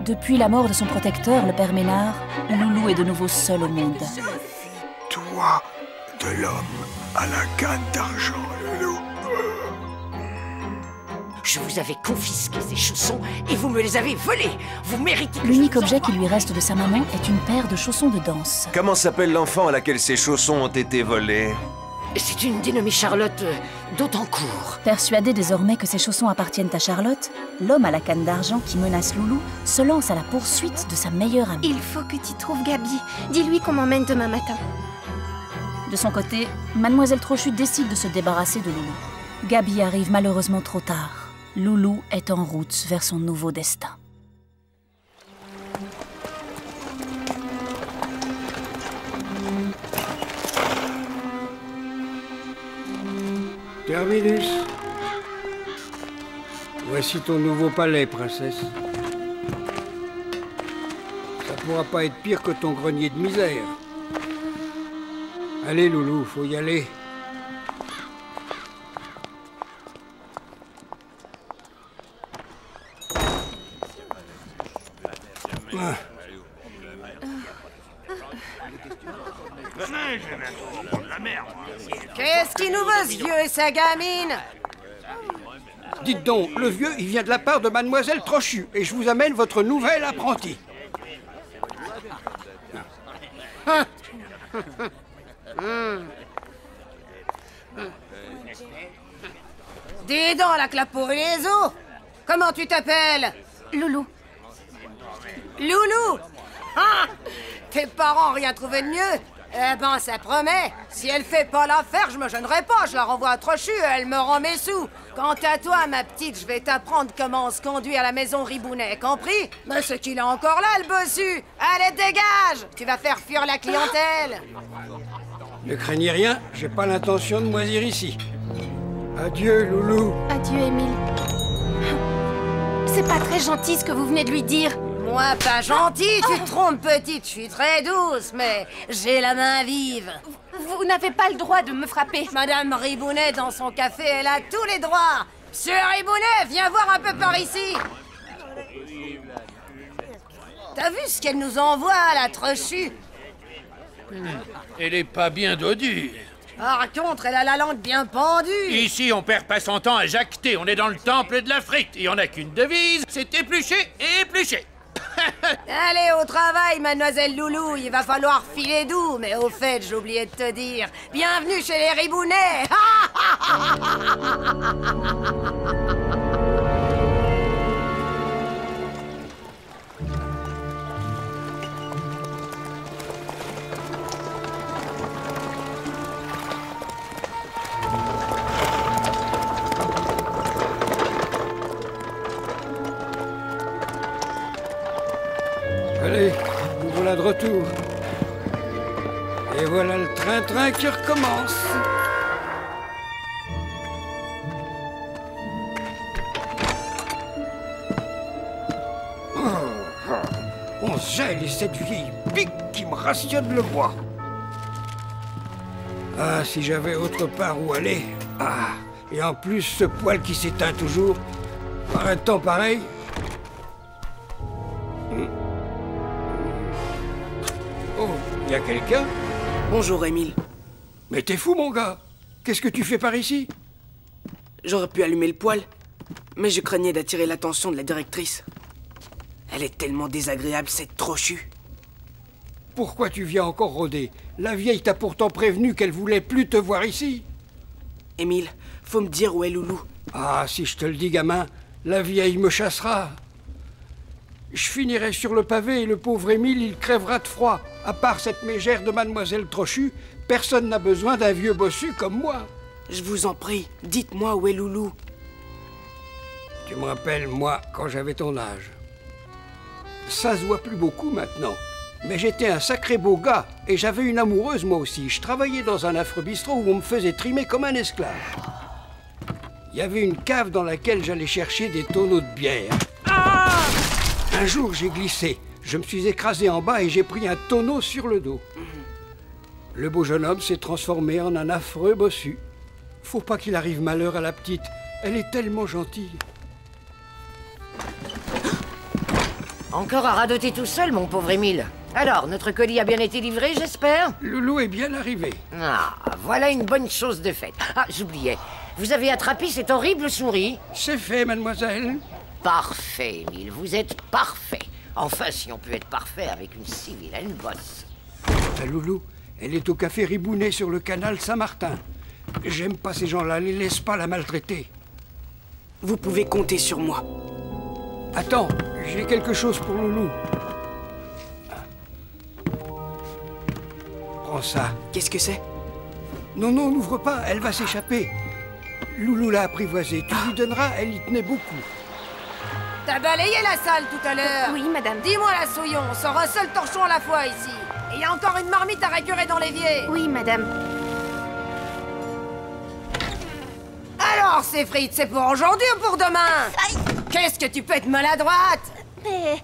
Depuis la mort de son protecteur, le père Ménard, Loulou est de nouveau seul au monde. Toi, de l'homme à la canne d'argent, Loulou. Je vous avais confisqué ces chaussons et vous me les avez volés. Vous méritez que L'unique je vous objet envoie. qui lui reste de sa maman est une paire de chaussons de danse. Comment s'appelle l'enfant à laquelle ces chaussons ont été volés? C'est une dénommée Charlotte d'Autancourt. Persuadé désormais que ses chaussons appartiennent à Charlotte, l'homme à la canne d'argent qui menace Loulou se lance à la poursuite de sa meilleure amie. Il faut que tu trouves Gabi. Dis-lui qu'on m'emmène demain matin. De son côté, Mademoiselle Trochu décide de se débarrasser de Loulou. Gabi arrive malheureusement trop tard. Loulou est en route vers son nouveau destin. Terminus. Voici ton nouveau palais, princesse. Ça pourra pas être pire que ton grenier de misère. Allez, Loulou, faut y aller. Qu'est-ce qui nous veut, ce vieux et sa gamine? Dites donc, le vieux, il vient de la part de Mademoiselle Trochu, et je vous amène votre nouvel apprenti. Dis donc, la clapeau et les os! Comment tu t'appelles? Loulou. Loulou! Ah! Tes parents ont rien trouvé de mieux? Eh ben, ça promet. Si elle fait pas l'affaire, je me gênerai pas. Je la renvoie à Trochu, elle me rend mes sous. Quant à toi, ma petite, je vais t'apprendre comment on se conduit à la maison Ribounet, compris? Mais c'est qu'il est encore là, le bossu. Allez, dégage! Tu vas faire fuir la clientèle. Ne craignez rien, j'ai pas l'intention de moisir ici. Adieu, Loulou. Adieu, Émile. C'est pas très gentil ce que vous venez de lui dire. Moi, pas gentil, tu te trompes, petite. Je suis très douce, mais j'ai la main vive. Vous n'avez pas le droit de me frapper. Madame Ribounet, dans son café, elle a tous les droits. Monsieur Ribounet, viens voir un peu par ici. T'as vu ce qu'elle nous envoie, la Trochu? Elle est pas bien dodue. Par contre, elle a la langue bien pendue. Ici, on perd pas son temps à jacter. On est dans le temple de la frite. Et on n'a qu'une devise, c'est éplucher et éplucher. Allez au travail, mademoiselle Loulou. Il va falloir filer doux. Mais au fait, j'ai oublié de te dire. Bienvenue chez les Ribounets. Allez, nous voilà de retour. Et voilà le train-train qui recommence. On se gèle et cette vieille pique qui me rationne le bois. Ah, si j'avais autre part où aller. Ah, et en plus ce poil qui s'éteint toujours. Par un temps pareil. Oh, y a quelqu'un? Bonjour, Émile. Mais t'es fou, mon gars. Qu'est-ce que tu fais par ici? J'aurais pu allumer le poêle, mais je craignais d'attirer l'attention de la directrice. Elle est tellement désagréable, cette Trochu. Pourquoi tu viens encore rôder? La vieille t'a pourtant prévenu qu'elle voulait plus te voir ici. Émile, faut me dire où est Loulou. Ah, si je te le dis, gamin, la vieille me chassera. Je finirai sur le pavé et le pauvre Émile, il crèvera de froid. À part cette mégère de mademoiselle Trochu, personne n'a besoin d'un vieux bossu comme moi. Je vous en prie, dites-moi où est Loulou. Tu me rappelles, moi, quand j'avais ton âge. Ça se voit plus beaucoup maintenant. Mais j'étais un sacré beau gars et j'avais une amoureuse moi aussi. Je travaillais dans un affreux bistrot où on me faisait trimer comme un esclave. Il y avait une cave dans laquelle j'allais chercher des tonneaux de bière. Ah! Un jour, j'ai glissé. Je me suis écrasé en bas et j'ai pris un tonneau sur le dos. Le beau jeune homme s'est transformé en un affreux bossu. Faut pas qu'il arrive malheur à la petite. Elle est tellement gentille. Encore à radoter tout seul, mon pauvre Émile. Alors, notre colis a bien été livré, j'espère? Loulou est bien arrivé. Ah, voilà une bonne chose de faite. Ah, j'oubliais. Vous avez attrapé cette horrible souris? C'est fait, mademoiselle. Parfait, Émile, vous êtes parfait. Enfin, si on peut être parfait avec une si vilaine bosse. La Loulou, elle est au café Ribounet sur le canal Saint-Martin. J'aime pas ces gens-là, les laisse pas la maltraiter. Vous pouvez compter sur moi. Attends, j'ai quelque chose pour Loulou. Prends ça. Qu'est-ce que c'est? Non, non, n'ouvre pas, elle va s'échapper. Loulou l'a apprivoisée, tu lui donneras, elle y tenait beaucoup. T'as balayé la salle tout à l'heure? Oui, madame. Dis-moi, la souillon, on sort un seul torchon à la fois ici. Et il y a encore une marmite à récurer dans l'évier. Oui, madame. Alors, ces frites, c'est pour aujourd'hui ou pour demain? Qu'est-ce que tu peux être maladroite? Mais...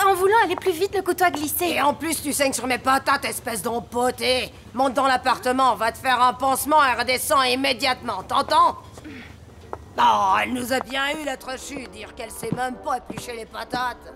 En voulant aller plus vite, le couteau a glissé. Et en plus, tu saignes sur mes patates, espèce d'empoté. Monte dans l'appartement, va te faire un pansement et redescends immédiatement, t'entends? Oh, elle nous a bien eu, la trochue, dire qu'elle sait même pas éplucher les patates.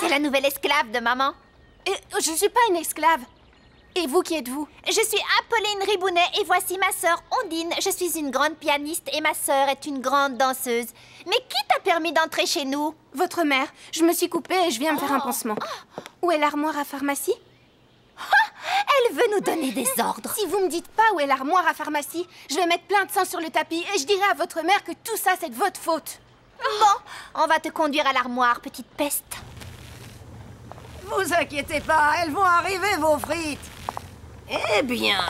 C'est la nouvelle esclave de maman. Je suis pas une esclave. Et vous, qui êtes-vous? Je suis Apolline Ribounet et voici ma sœur Ondine. Je suis une grande pianiste et ma sœur est une grande danseuse. Mais qui t'a permis d'entrer chez nous? Votre mère. Je me suis coupée et je viens me faire un pansement. Où est l'armoire à pharmacie? Elle veut nous donner des ordres. Si vous me dites pas où est l'armoire à pharmacie, je vais mettre plein de sang sur le tapis et je dirai à votre mère que tout ça, c'est de votre faute. Bon, on va te conduire à l'armoire, petite peste. Vous inquiétez pas, elles vont arriver, vos frites. Eh bien,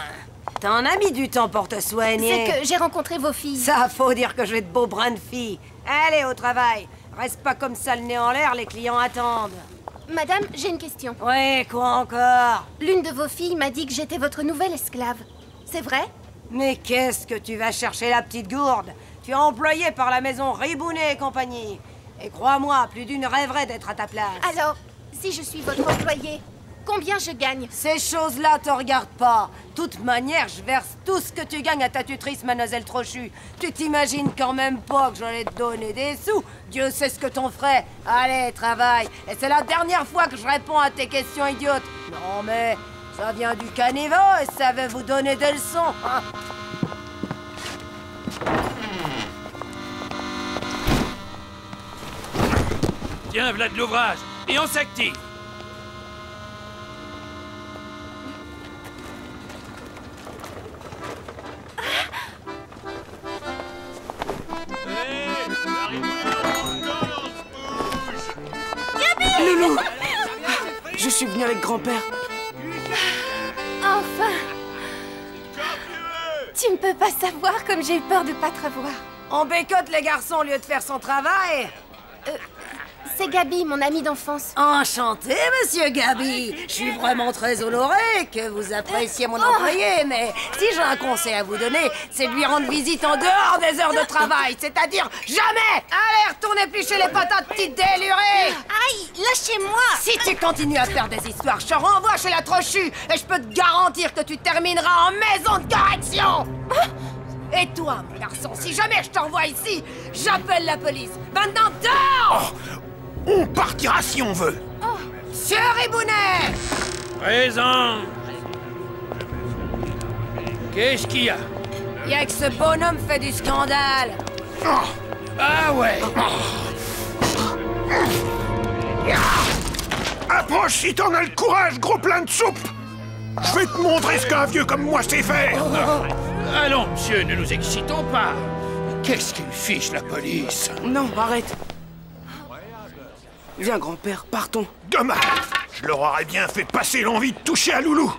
t'en as mis du temps pour te soigner. C'est que j'ai rencontré vos filles. Ça, faut dire que je vais de beaux brins de filles. Allez, au travail. Reste pas comme ça le nez en l'air, les clients attendent. Madame, j'ai une question. Ouais, quoi encore? L'une de vos filles m'a dit que j'étais votre nouvelle esclave. C'est vrai? Mais qu'est-ce que tu vas chercher, la petite gourde? Tu es employée par la maison Ribounet et compagnie. Et crois-moi, plus d'une rêverait d'être à ta place. Alors, si je suis votre employée, combien je gagne? Ces choses-là te regardent pas. Toute manière, je verse tout ce que tu gagnes à ta tutrice, mademoiselle Trochu. Tu t'imagines quand même pas que j'allais te donner des sous. Dieu sait ce que t'en ferais. Allez, travaille. Et c'est la dernière fois que je réponds à tes questions idiotes. Non mais, ça vient du caniveau et ça veut vous donner des leçons. Hein. Tiens, voilà de l'ouvrage. Et on s'active. Loulou! Je suis venu avec grand-père. Enfin! Tu ne peux pas savoir comme j'ai eu peur de pas te revoir. On bécote les garçons au lieu de faire son travail. C'est Gabi, mon amie d'enfance. Enchanté, monsieur Gabi. Je suis vraiment très honoré que vous appréciez mon employé, mais si j'ai un conseil à vous donner, c'est de lui rendre visite en dehors des heures de travail, c'est-à-dire jamais. Allez, retournez éplucher les patates, petite délurée. Aïe, lâchez-moi! Si tu continues à faire des histoires, je te renvoie chez la Trochu et je peux te garantir que tu termineras en maison de correction. Et toi, mon garçon, si jamais je t'envoie ici, j'appelle la police. Maintenant, dehors! On partira si on veut. Monsieur Ribounet! Présent. Qu'est-ce qu'il y a? Il y a que ce bonhomme fait du scandale. Ah ouais. Approche si t'en as le courage, gros plein de soupe. Je vais te montrer ce qu'un vieux comme moi sait faire. Allons, monsieur, ne nous excitons pas. Qu'est-ce qu'il fiche, la police? Non, arrête. Viens, grand-père, partons. Dommage. Je leur aurais bien fait passer l'envie de toucher à Loulou.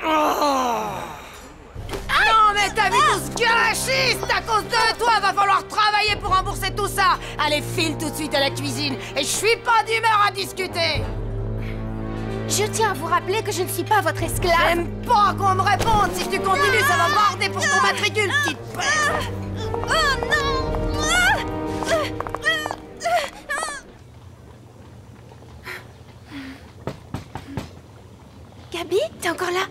Non mais t'as vu tout ce gâchiste! À cause de toi, va falloir travailler pour rembourser tout ça! Allez, file tout de suite à la cuisine, et je suis pas d'humeur à discuter! Je Je tiens à vous rappeler que je ne suis pas votre esclave. J'aime pas qu'on me réponde. Si tu continues, ça va barder pour ton matricule, petite peste. Oh non! Gabi, t'es encore là?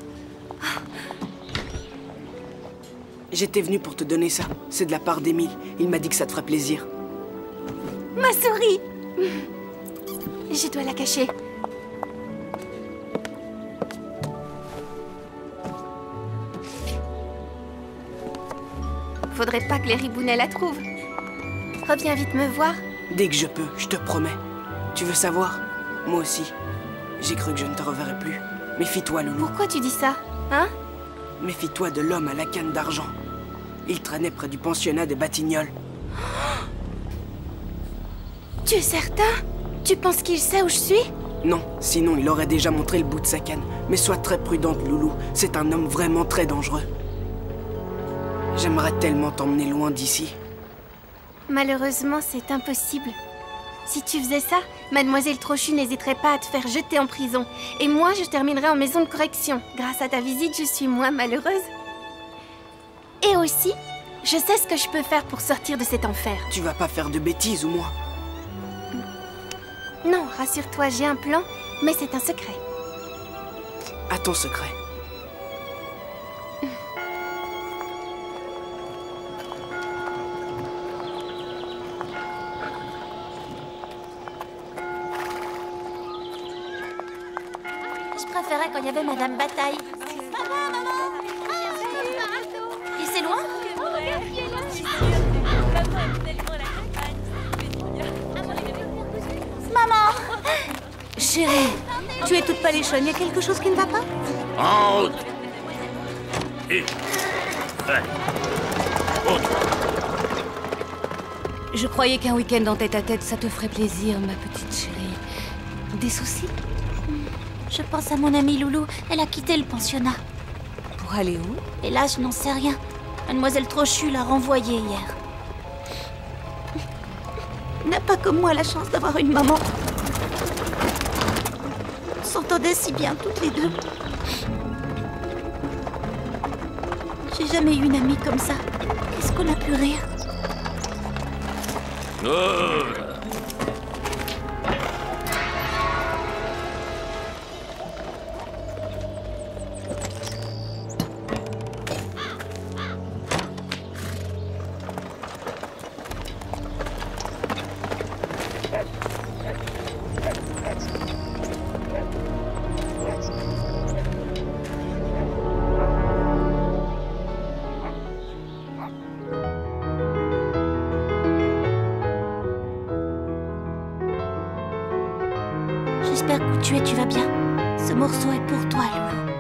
J'étais venue pour te donner ça. C'est de la part d'Émile. Il m'a dit que ça te ferait plaisir. Ma souris! Je dois la cacher. Faudrait pas que les ribounets la trouvent. Reviens vite me voir. Dès que je peux, je te promets. Tu veux savoir? Moi aussi. J'ai cru que je ne te reverrais plus. Méfie-toi, Loulou. Pourquoi tu dis ça? Hein? Méfie-toi de l'homme à la canne d'argent. Il traînait près du pensionnat des Batignolles. Tu es certain? Tu penses qu'il sait où je suis? Non, sinon il aurait déjà montré le bout de sa canne. Mais sois très prudente, Loulou. C'est un homme vraiment très dangereux. J'aimerais tellement t'emmener loin d'ici. Malheureusement, c'est impossible. Si tu faisais ça, Mademoiselle Trochu n'hésiterait pas à te faire jeter en prison. Et moi, je terminerai en maison de correction. Grâce à ta visite, je suis moins malheureuse. Et aussi, je sais ce que je peux faire pour sortir de cet enfer. Tu vas pas faire de bêtises, ou moi? Non, rassure-toi, j'ai un plan, mais c'est un secret. À ton secret. Je préférais quand il y avait Madame Bataille. Et c'est loin? Maman! Chérie, tu es toute paléchonne. Y a quelque chose qui ne va pas? En route. Et... ouais. Autre. Je croyais qu'un week-end en tête-à-tête, ça te ferait plaisir, ma petite chérie. Des soucis? Je pense à mon amie Loulou. Elle a quitté le pensionnat. Pour aller où? Et là, je n'en sais rien. Mademoiselle Trochu l'a renvoyée hier. Elle n'a pas comme moi la chance d'avoir une maman. On s'entendait si bien toutes les deux. J'ai jamais eu une amie comme ça. Qu'est-ce qu'on a pu rire? Oh. J'espère que tu vas bien. Ce morceau est pour toi, Loulou.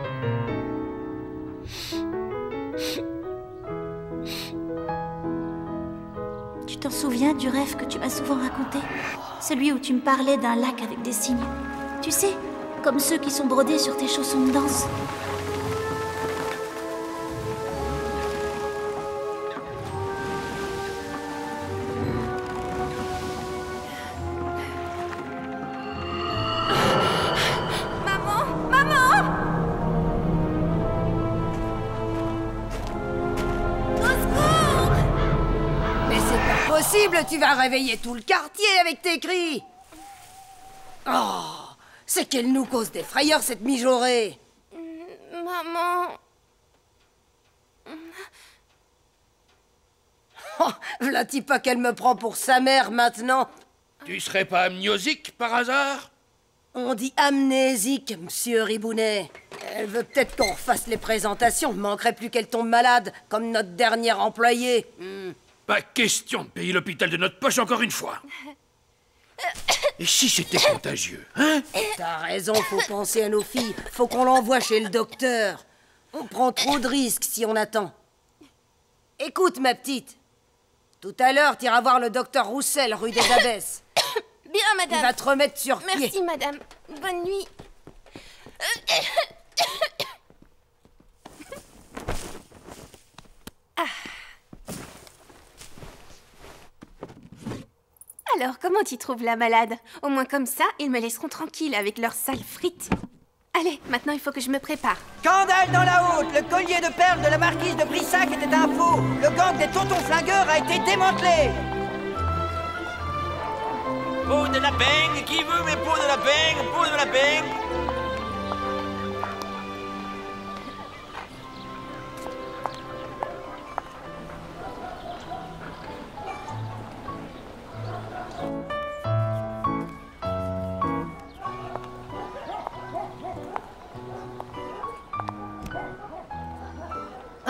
Tu t'en souviens du rêve que tu m'as souvent raconté? Celui où tu me parlais d'un lac avec des cygnes. Tu sais, comme ceux qui sont brodés sur tes chaussons de danse. Tu vas réveiller tout le quartier avec tes cris. Oh, c'est qu'elle nous cause des frayeurs, cette mijaurée. Maman... Oh, v'là-t-il pas qu'elle me prend pour sa mère maintenant? Tu serais pas amnésique par hasard? On dit amnésique, monsieur Ribounet. Elle veut peut-être qu'on refasse les présentations. Manquerait plus qu'elle tombe malade, comme notre dernière employée. Pas question de payer l'hôpital de notre poche encore une fois. Et si c'était contagieux, hein? T'as raison, faut penser à nos filles. Faut qu'on l'envoie chez le docteur. On prend trop de risques si on attend. Écoute, ma petite. Tout à l'heure, t'iras voir le docteur Roussel, rue des Abbesses. Bien, madame. Il va te remettre sur pied. Merci, madame. Bonne nuit. Alors, comment t'y trouves la malade? Au moins comme ça, ils me laisseront tranquille avec leurs sales frites. Allez, maintenant il faut que je me prépare. Scandale dans la haute! Le collier de perles de la marquise de Brissac était un faux! Le gang des tontons flingueurs a été démantelé! Peau de lapin, qui veut mes peaux de lapin? Peau de lapin!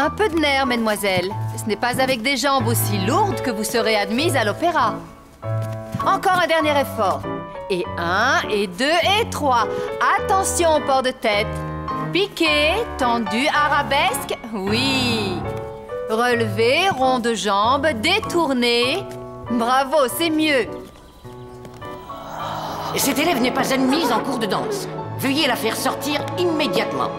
Un peu de nerfs, mademoiselle. Ce n'est pas avec des jambes aussi lourdes que vous serez admise à l'opéra. Encore un dernier effort. Et 1, et 2, et 3. Attention au port de tête. Piqué, tendu, arabesque. Oui. Relevé, rond de jambe, détourné. Bravo, c'est mieux. Cette élève n'est pas admise en cours de danse. Veuillez la faire sortir immédiatement.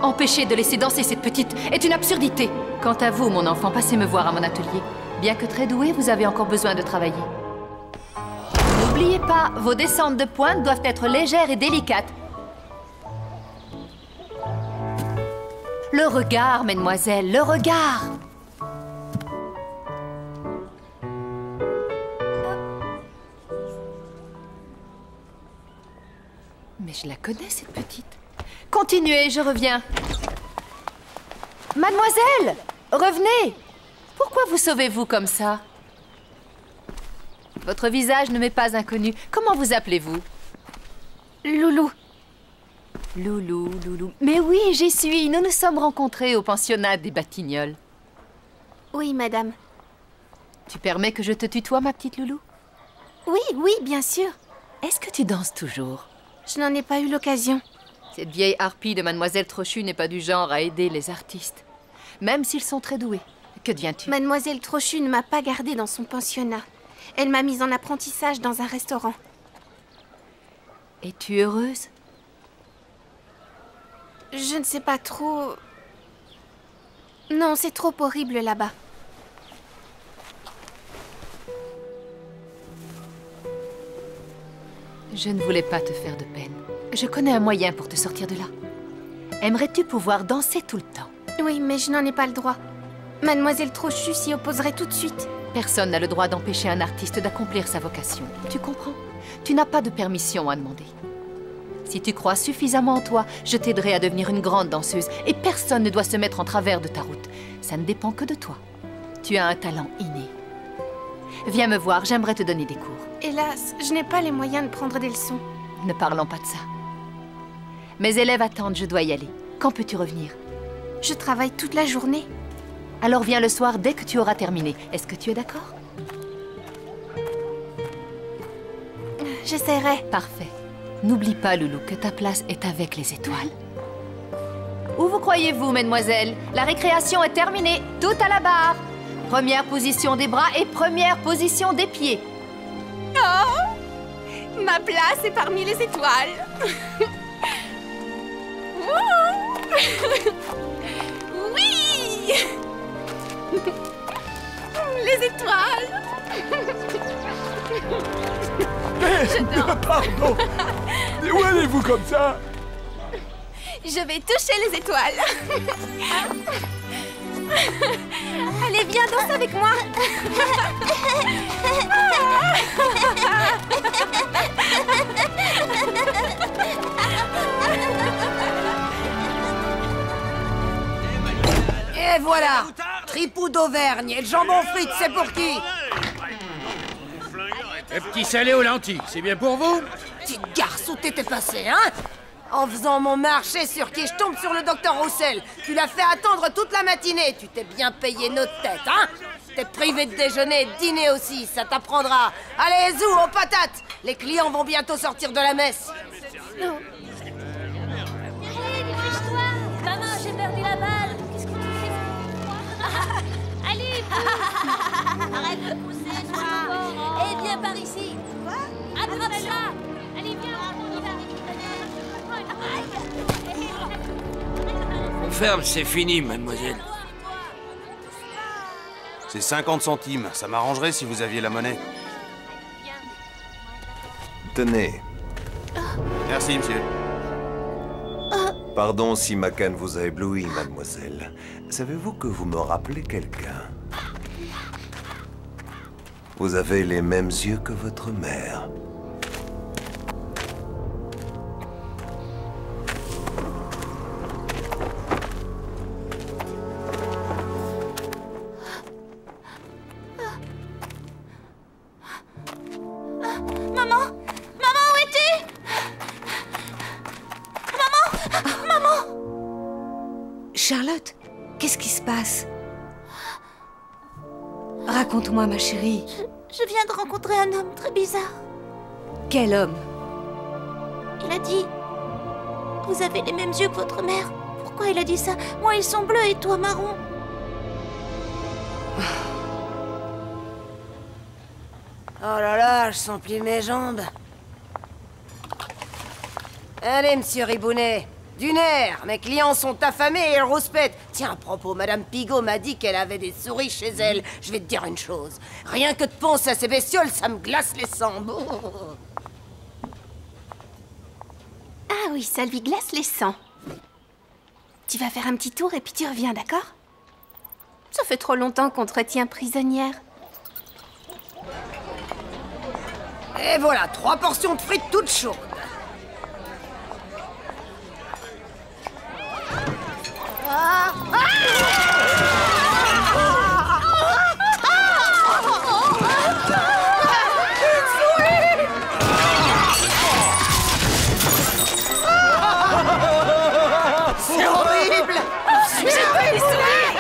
Empêcher de laisser danser cette petite est une absurdité. Quant à vous, mon enfant, passez me voir à mon atelier. Bien que très doué, vous avez encore besoin de travailler. N'oubliez pas, vos descentes de pointe doivent être légères et délicates. Le regard, mademoiselle, le regard. Mais je la connais, cette petite. Continuez, je reviens. Mademoiselle, revenez. Pourquoi vous sauvez-vous comme ça? Votre visage ne m'est pas inconnu. Comment vous appelez-vous? Loulou. Loulou, Loulou. Mais oui, j'y suis. Nous nous sommes rencontrés au pensionnat des Batignolles. Oui, madame. Tu permets que je te tutoie, ma petite Loulou? Oui, oui, bien sûr. Est-ce que tu danses toujours? Je n'en ai pas eu l'occasion. Cette vieille harpie de Mademoiselle Trochu n'est pas du genre à aider les artistes. Même s'ils sont très doués. Que deviens-tu? Mademoiselle Trochu ne m'a pas gardée dans son pensionnat. Elle m'a mise en apprentissage dans un restaurant. Es-tu heureuse? Je ne sais pas trop... Non, c'est trop horrible là-bas. Je ne voulais pas te faire de peine. Je connais un moyen pour te sortir de là. Aimerais-tu pouvoir danser tout le temps? Oui, mais je n'en ai pas le droit. Mademoiselle Trochu s'y opposerait tout de suite. Personne n'a le droit d'empêcher un artiste d'accomplir sa vocation. Tu comprends? Tu n'as pas de permission à demander. Si tu crois suffisamment en toi, je t'aiderai à devenir une grande danseuse. Et personne ne doit se mettre en travers de ta route. Ça ne dépend que de toi. Tu as un talent inné. Viens me voir, j'aimerais te donner des cours. Hélas, je n'ai pas les moyens de prendre des leçons. Ne parlons pas de ça. Mes élèves attendent, je dois y aller. Quand peux-tu revenir? Je travaille toute la journée. Alors viens le soir dès que tu auras terminé. Est-ce que tu es d'accord? J'essaierai. Parfait. N'oublie pas, Loulou, que ta place est avec les étoiles. Où vous croyez-vous, mesdemoiselles? La récréation est terminée. Tout à la barre. Première position des bras et première position des pieds. Oh! Ma place est parmi les étoiles. Oui! Les étoiles. Mais, pardon. Où allez-vous comme ça? Je vais toucher les étoiles. Allez, viens danser avec moi. Et voilà, tripou d'Auvergne et le jambon frite, c'est pour qui? Le petit salé aux lentilles, c'est bien pour vous? Petit garçon, t'étais passé, hein? En faisant mon marché sur qui je tombe sur le docteur Roussel. Tu l'as fait attendre toute la matinée. Tu t'es bien payé notre tête, hein? T'es privé de déjeuner et de dîner aussi, ça t'apprendra. Allez, zou, aux patates! Les clients vont bientôt sortir de la messe. Non. Maman, j'ai perdu la balle. Qu'est-ce que tu fais? Allez, arrête de pousser, sois fort. Et viens par ici. Quoi? Attrape ça. Allez, viens, on y va. On ferme, c'est fini, mademoiselle. C'est 50 centimes. Ça m'arrangerait si vous aviez la monnaie. Tenez. Merci, monsieur. Pardon si ma canne vous a ébloui, mademoiselle. Savez-vous que vous me rappelez quelqu'un? Vous avez les mêmes yeux que votre mère. Maman! Maman, où es-tu? Maman! Maman! Charlotte, qu'est-ce qui se passe? Raconte-moi, ma chérie. Je viens de rencontrer un homme très bizarre. Quel homme? Il a dit... Vous avez les mêmes yeux que votre mère. Pourquoi il a dit ça? Moi, ils sont bleus et toi, marron. Oh là là, je sens plus mes jambes. Allez, monsieur Ribounet. Du nerf, mes clients sont affamés et ils rouspètent. Tiens, à propos, Madame Pigot m'a dit qu'elle avait des souris chez elle. Je vais te dire une chose. Rien que de penser à ces bestioles, ça me glace les sangs. Ah oui, ça lui glace les sangs. Tu vas faire un petit tour et puis tu reviens, d'accord? Ça fait trop longtemps qu'on te retient prisonnière. Et voilà, 3 portions de frites toutes chaudes. C'est horrible! J'ai pas les souris!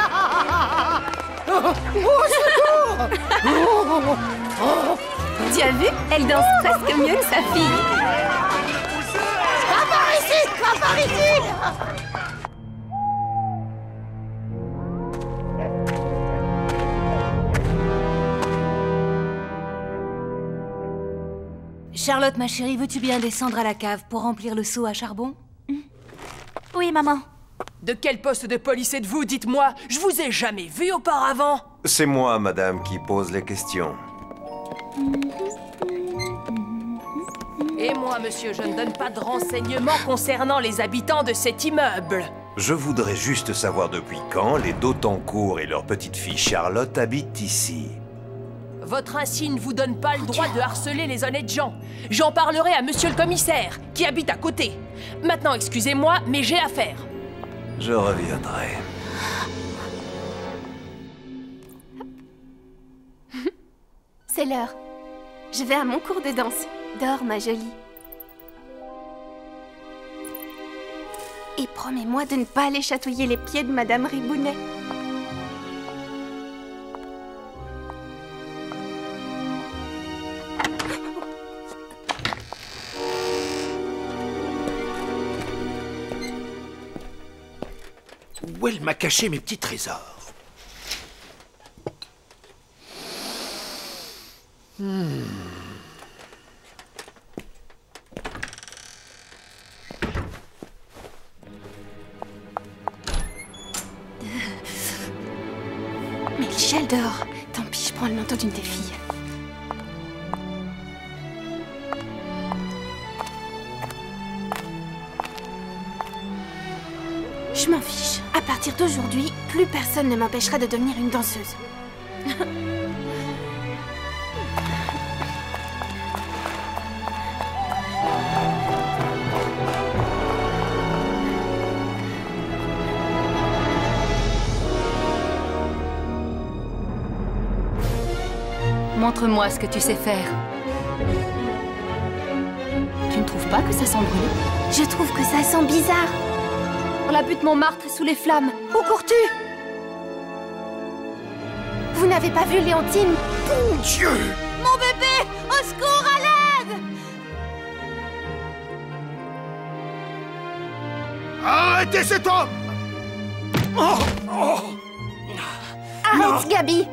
Oh, secours! Tu as vu? Elle danse presque mieux que sa fille. Va par ici! Va par ici! Charlotte, ma chérie, veux-tu bien descendre à la cave pour remplir le seau à charbon? Oui, maman. De quel poste de police êtes-vous, dites-moi? Je vous ai jamais vu auparavant. C'est moi, madame, qui pose les questions. Et moi, monsieur, je ne donne pas de renseignements concernant les habitants de cet immeuble. Je voudrais juste savoir depuis quand les Dautancourt et leur petite fille Charlotte habitent ici. Votre insigne ne vous donne pas le droit de harceler les honnêtes gens. J'en parlerai à monsieur le commissaire, qui habite à côté. Maintenant, excusez-moi, mais j'ai affaire. Je reviendrai. C'est l'heure. Je vais à mon cours de danse. Dors, ma jolie. Et promets-moi de ne pas aller chatouiller les pieds de Madame Ribounet. Où elle m'a caché mes petits trésors? Mais il gèle dehors. Tant pis, je prends le manteau d'une des filles. Je m'en fiche. À partir d'aujourd'hui, plus personne ne m'empêchera de devenir une danseuse. Montre-moi ce que tu sais faire. Tu ne trouves pas que ça sent le brûlé? Je trouve que ça sent bizarre. On la butte Montmartre sous les flammes. Où cours-tu? Vous n'avez pas vu Léontine? Mon Dieu! Mon bébé! Au secours, à l'aide! Arrêtez cet homme! Oh, oh. Arrête, Gabi!